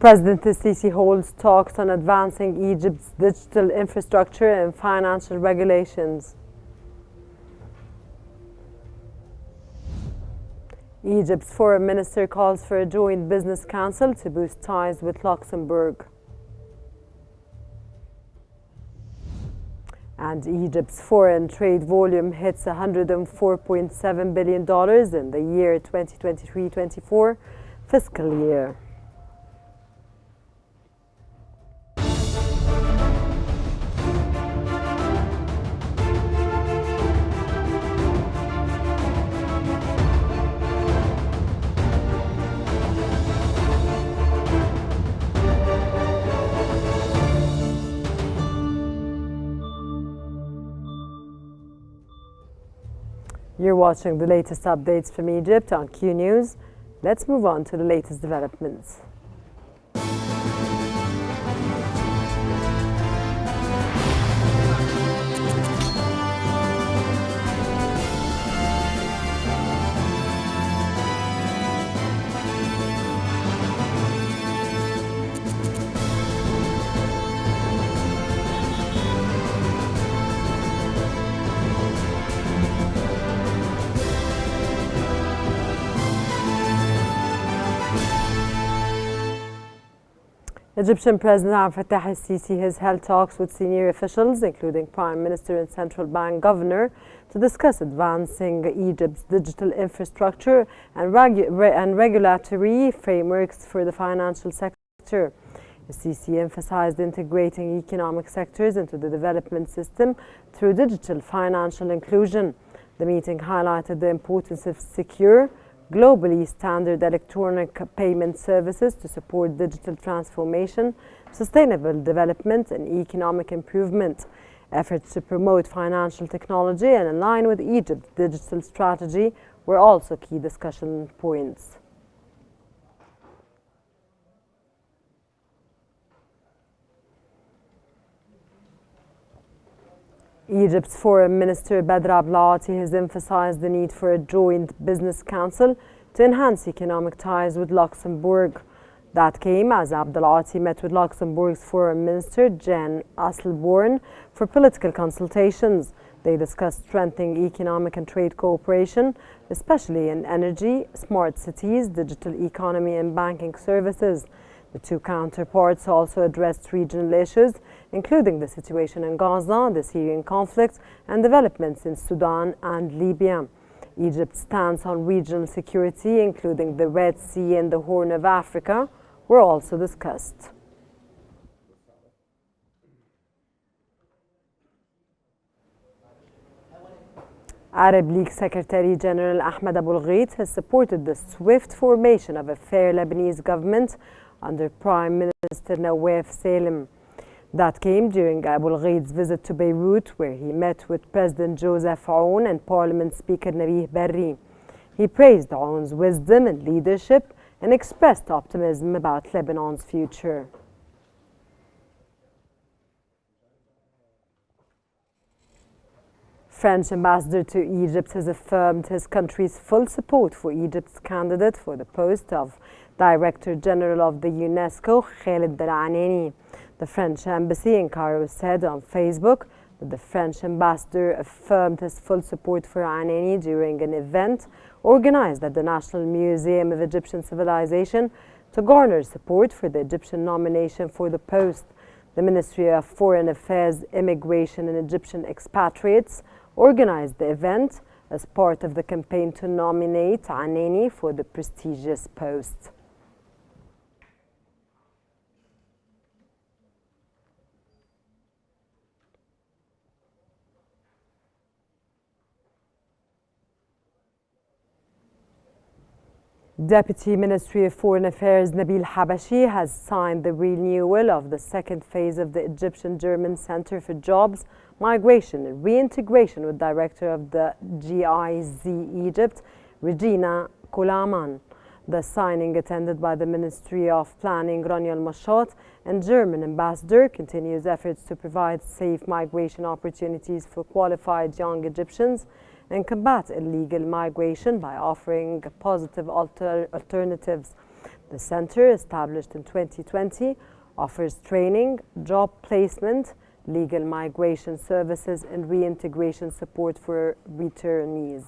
President Sisi holds talks on advancing Egypt's digital infrastructure and financial regulations. Egypt's foreign minister calls for a joint business council to boost ties with Luxembourg. And Egypt's foreign trade volume hits $104.7 billion in the year 2023-24 fiscal year. You're watching the latest updates from Egypt on Qnews. Let's move on to the latest developments. Egyptian President Abdel Fattah al-Sisi has held talks with senior officials, including Prime Minister and Central Bank Governor, to discuss advancing Egypt's digital infrastructure and regulatory frameworks for the financial sector. Al-Sisi emphasized integrating economic sectors into the development system through digital financial inclusion. The meeting highlighted the importance of secure, globally standard electronic payment services to support digital transformation, sustainable development, and economic improvement. Efforts to promote financial technology and align with Egypt's digital strategy were also key discussion points. Egypt's Foreign Minister Badr Abdel-Ati has emphasized the need for a joint business council to enhance economic ties with Luxembourg. That came as Abdel-Ati met with Luxembourg's Foreign Minister Jan Asselborn for political consultations. They discussed strengthening economic and trade cooperation, especially in energy, smart cities, digital economy, and banking services. The two counterparts also addressed regional issues, including the situation in Gaza, the Syrian conflict, and developments in Sudan and Libya. Egypt's stance on regional security, including the Red Sea and the Horn of Africa, were also discussed. Arab League Secretary General Ahmed Abul Ghait has supported the swift formation of a fair Lebanese government under Prime Minister Nawaf Salim. That came during Abul Ghait's visit to Beirut, where he met with President Joseph Aoun and Parliament Speaker Nabih Berri. He praised Aoun's wisdom and leadership and expressed optimism about Lebanon's future. French ambassador to Egypt has affirmed his country's full support for Egypt's candidate for the post of Director General of the UNESCO, Khaled Al-Anani. The French embassy in Cairo said on Facebook that the French ambassador affirmed his full support for Anani during an event organized at the National Museum of Egyptian Civilization to garner support for the Egyptian nomination for the post. The Ministry of Foreign Affairs, Immigration and Egyptian Expatriates organized the event as part of the campaign to nominate Anani for the prestigious post. Deputy Ministry of Foreign Affairs Nabil Habashi has signed the renewal of the second phase of the Egyptian-German Center for Jobs, Migration and Reintegration with Director of the GIZ Egypt, Regina Kulaman. The signing, attended by the Ministry of Planning Rania Al-Mashat and German Ambassador, continues efforts to provide safe migration opportunities for qualified young Egyptians and combat illegal migration by offering positive alternatives. The center, established in 2020, offers training, job placement, legal migration services, and reintegration support for returnees.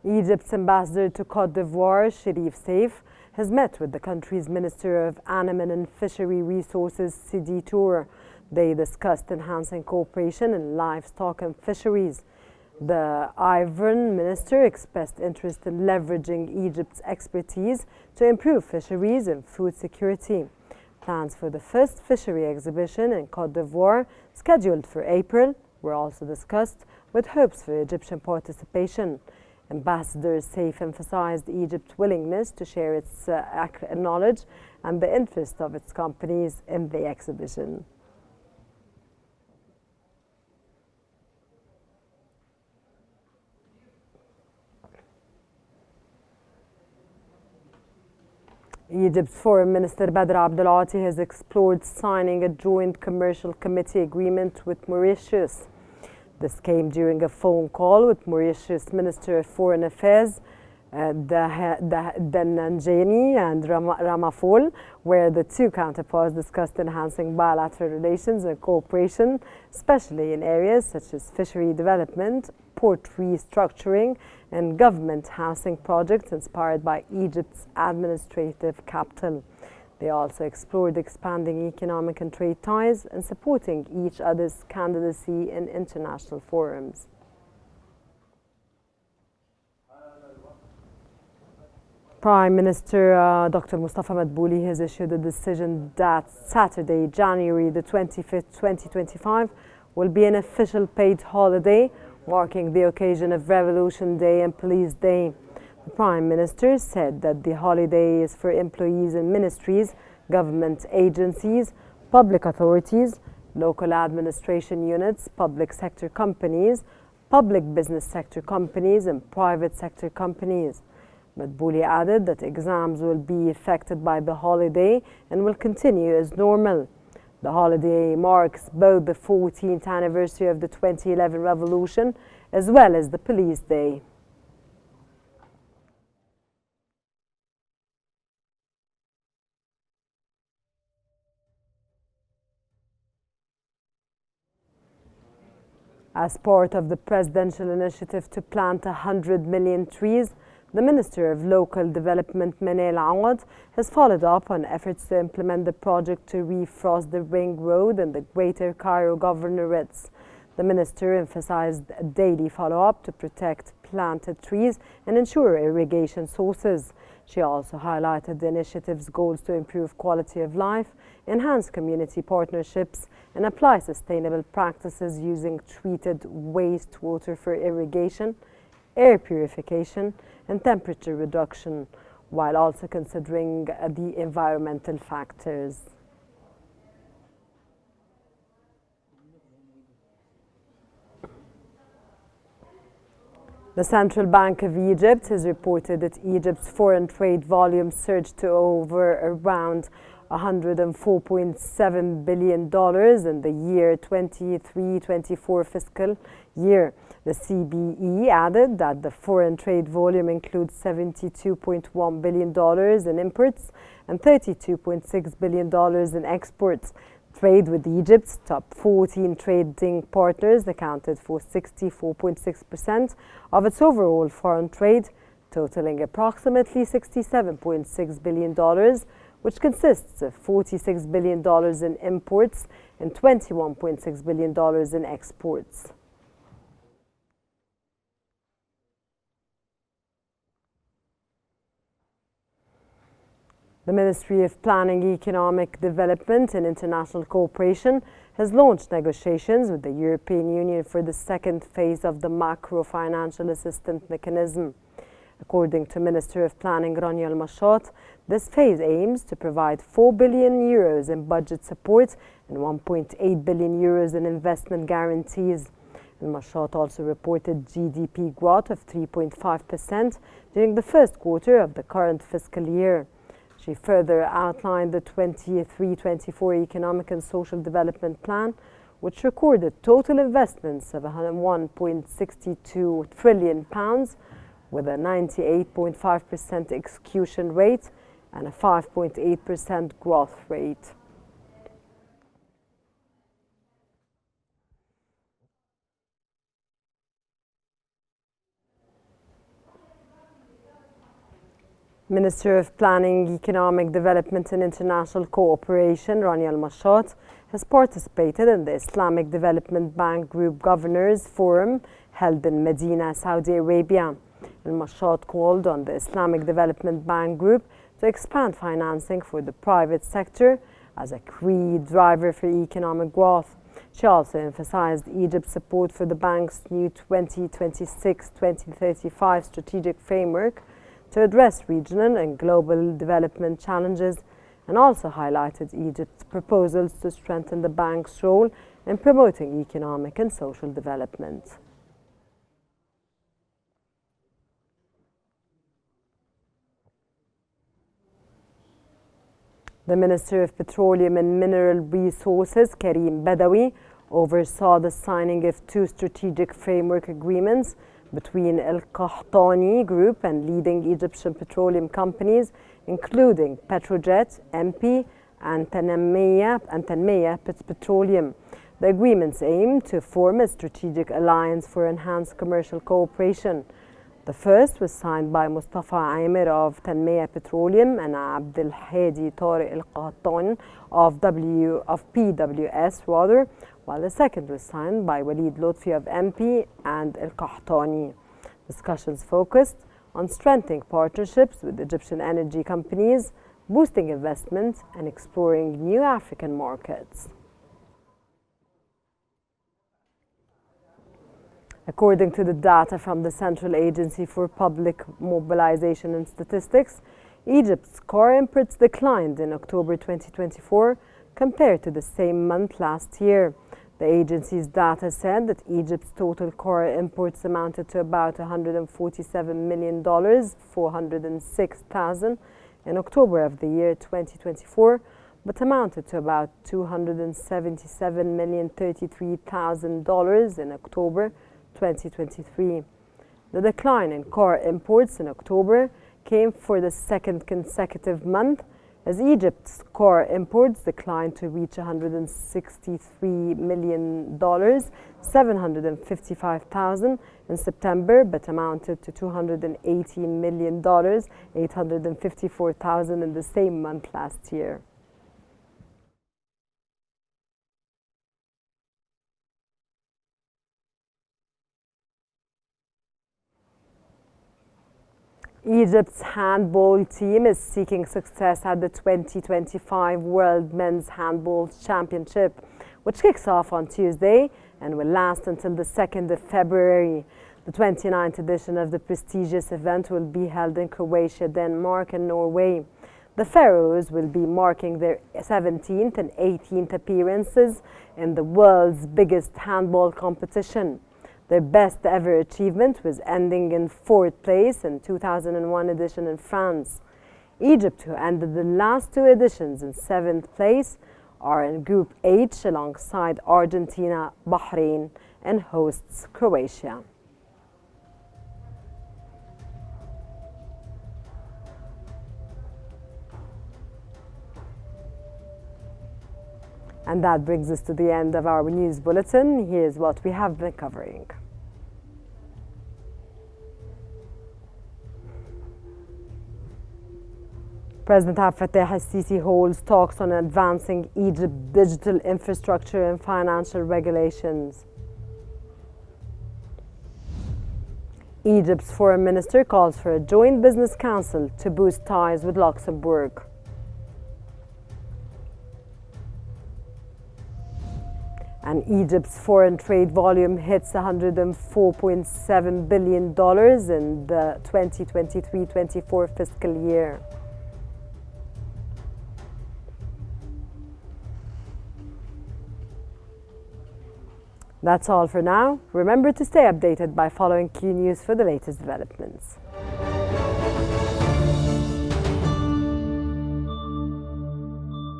Egypt's ambassador to Côte d'Ivoire, Sherif Saif, has met with the country's Minister of Animal and Fishery Resources, Sidi Toure. They discussed enhancing cooperation in livestock and fisheries. The Ivorian minister expressed interest in leveraging Egypt's expertise to improve fisheries and food security. Plans for the first fishery exhibition in Côte d'Ivoire, scheduled for April, were also discussed, with hopes for Egyptian participation. Ambassador Saif emphasized Egypt's willingness to share its knowledge and the interest of its companies in the exhibition. Egypt's Foreign Minister Badr Abdulati has explored signing a joint commercial committee agreement with Mauritius. This came during a phone call with Mauritius Minister of Foreign Affairs, Dananjani and Ramaphosa, where the two counterparts discussed enhancing bilateral relations and cooperation, especially in areas such as fishery development, port restructuring, and government housing projects inspired by Egypt's administrative capital. They also explored expanding economic and trade ties and supporting each other's candidacy in international forums. Prime Minister Dr. Mustafa Madbouli has issued a decision that Saturday, January the 25th, 2025, will be an official paid holiday, marking the occasion of Revolution Day and Police Day. The Prime Minister said that the holiday is for employees in ministries, government agencies, public authorities, local administration units, public sector companies, public business sector companies, and private sector companies. Madbouli added that exams will be affected by the holiday and will continue as normal. The holiday marks both the 14th anniversary of the 2011 revolution as well as the Police Day. As part of the presidential initiative to plant 100 million trees, the Minister of Local Development, Manal Awad, has followed up on efforts to implement the project to refrost the Ring Road and the Greater Cairo Governorates. The minister emphasized a daily follow-up to protect planted trees and ensure irrigation sources. She also highlighted the initiative's goals to improve quality of life, enhance community partnerships, and apply sustainable practices using treated wastewater for irrigation, air purification, and temperature reduction, while also considering the environmental factors. The Central Bank of Egypt has reported that Egypt's foreign trade volume surged to around $104.7 billion in the year 23-24 fiscal year. The CBE added that the foreign trade volume includes $72.1 billion in imports and $32.6 billion in exports. Trade with Egypt's top 14 trading partners accounted for 64.6% of its overall foreign trade, totaling approximately $67.6 billion, which consists of $46 billion in imports and $21.6 billion in exports. The Ministry of Planning, Economic Development and International Cooperation has launched negotiations with the European Union for the second phase of the macro-financial assistance mechanism. According to Minister of Planning Rania Al-Mashat, this phase aims to provide €4 billion in budget support and €1.8 billion in investment guarantees. Al-Mashat also reported GDP growth of 3.5% during the first quarter of the current fiscal year. She She further outlined the 23-24 Economic and Social Development Plan, which recorded total investments of £1.62 trillion with a 98.5% execution rate and a 5.8% growth rate. Minister of Planning, Economic Development and International Cooperation, Rania Al-Mashat, has participated in the Islamic Development Bank Group Governors Forum held in Medina, Saudi Arabia. Al-Mashat called on the Islamic Development Bank Group to expand financing for the private sector as a key driver for economic growth. She also emphasized Egypt's support for the bank's new 2026-2035 strategic framework to address regional and global development challenges, and also highlighted Egypt's proposals to strengthen the bank's role in promoting economic and social development. The Minister of Petroleum and Mineral Resources, Karim Badawi, oversaw the signing of two strategic framework agreements between Al Qahtani Group and leading Egyptian petroleum companies, including Petrojet, MP, and Tanmeya Petroleum. The agreements aim to form a strategic alliance for enhanced commercial cooperation. The first was signed by Mustafa Amir of Tanmeya Petroleum and Abdel Hadi Tariq Al Qahtani of PWS, while the second was signed by Walid Lotfi of MP and Al Qahtani. Discussions focused on strengthening partnerships with Egyptian energy companies, boosting investment, and exploring new African markets. According to the data from the Central Agency for Public Mobilization and Statistics, Egypt's car imports declined in October 2024 compared to the same month last year. The agency's data said that Egypt's total car imports amounted to about $147 million, 406,000 in October of the year 2024, but amounted to about $277,033,000 in October 2023. The decline in car imports in October came for the second consecutive month, as Egypt's car imports declined to reach $163 million, 755,000 in September, but amounted to $280 million, 854,000 in the same month last year. Egypt's handball team is seeking success at the 2025 World Men's Handball Championship, which kicks off on Tuesday and will last until the 2nd of February. The 29th edition of the prestigious event will be held in Croatia, Denmark, and Norway. The Pharaohs will be marking their 17th and 18th appearances in the world's biggest handball competition. Their best ever achievement was ending in 4th place in 2001 edition in France. Egypt, who ended the last two editions in 7th place, are in Group H alongside Argentina, Bahrain, and hosts Croatia. And that brings us to the end of our news bulletin. Here's what we have been covering. President Abdel Fattah al-Sisi holds talks on advancing Egypt's digital infrastructure and financial regulations. Egypt's foreign minister calls for a joint business council to boost ties with Luxembourg. And Egypt's foreign trade volume hits $104.7 billion in the 2023-24 fiscal year. That's all for now. Remember to stay updated by following Qnews for the latest developments.